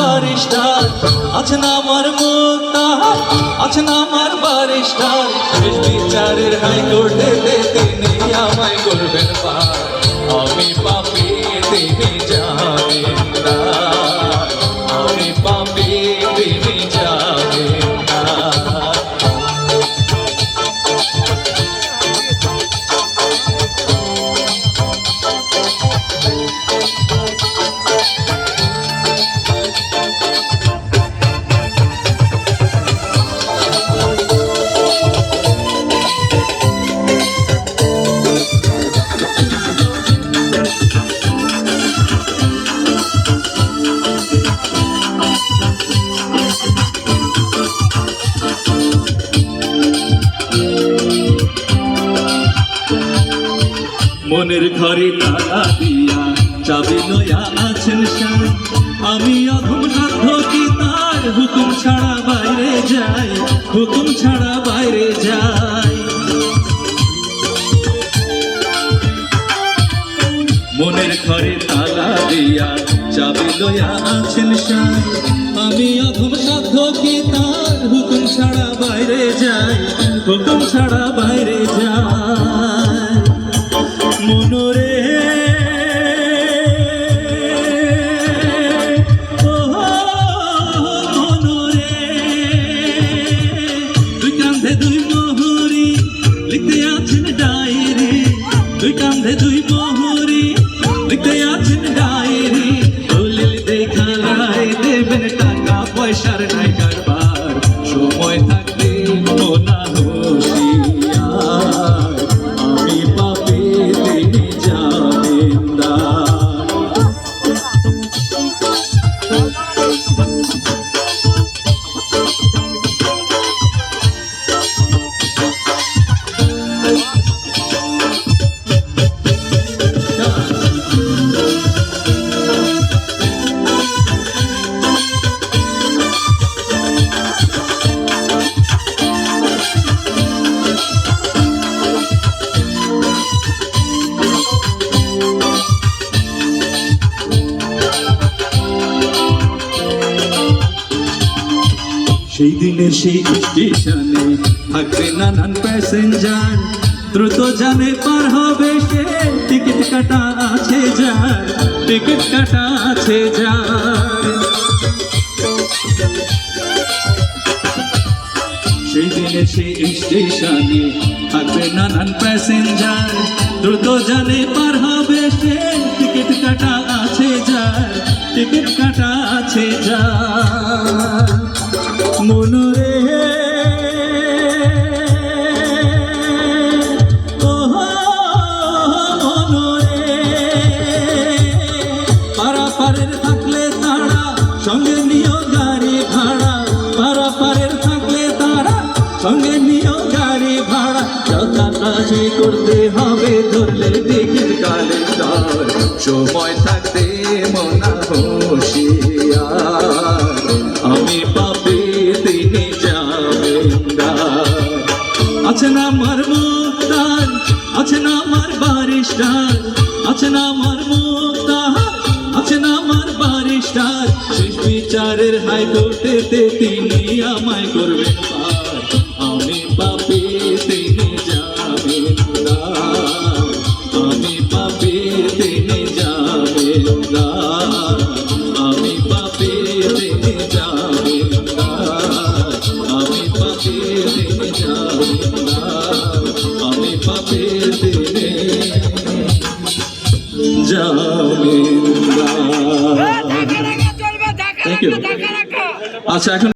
Barrister, আছেন আমার মুক্তার, আছেন আমার বারিস্টার। শেষ বিচারের হাইকোর্টেতে তিনি আমায় করবেন পার। আমি পাপী তিনি জামিনদার, আমি পাপী তিনি জামিনদার। মনের ঘরে তালা দিয়া চাবি লইয়া আছেন স্যার। আমি অধম সাধ্য কি তার হুকুম ছাড়া বাইরে যাই, হুকুম ছাড়া বাইরে যাই। মনের ঘরে তালা দিয়া চাবি লইয়া আছেন স্যার। আমি অধম সাধ্য কি তার হুকুম ছাড়া বাইরে যাই, হুকুম ছাড়া বাইরে যাই। মনোরে মনোরে দুই কান্ধে দুই মোহরি লিখতে আছেন ডায়েরি, দুই কান্ধে দুই মোহরি লিখতে আছেন ডায়েরি। দলিল দেখা রায় দেবেন, টাকা পয়সার নাই কারবার, সময় থাকতে মোনা হুঁশিয়ার। আমি পাপী তিনি জামিনদার। সেই দিনের সেই স্টেশনে থাকবে নানান প্যাসেঞ্জার, দ্রুত জানে পার হবে সে, টিকিট কাটা আছে যার, টিকিট কাটা আছে যার। সেই দিনের সেই স্টেশনে থাকবে নানান প্যাসেঞ্জার, দ্রুত জানে পার হবে সে, টিকিট কাটা আছে যার, টিকিট কাটা আছে যার। মনোরে মনোরে পারাপারের থাকলে তারা সঙ্গে নিও গাড়ি ভাড়া, পারাপারের থাকলে তারা সঙ্গে নিও গাড়ি ভাড়া। যাত্রা সে করতে হবে ধরলে টিকিট কালেন্ডার, সময় থাকতে মনা হুঁশিয়ার। আমি পাপী তিনি জামিনদার, আছেন আমার মুক্তার, আছেন আমার বারিস্টার, আছেন আমার মুক্তার, আছেন আমার বারিস্টার। শেষ বিচারের হাইকোর্টেতে তিনি আমায় করবেন পার। আমি পাপী তিনি জামিনদার, আমি পাপী তিনি জামিনদার, আমি পাপী তিনি জামিনদার, আমি পাপী তিনি জামিনদার, আমি পাপী তিনি জামিনদার। Thank you. আচ্ছা এখন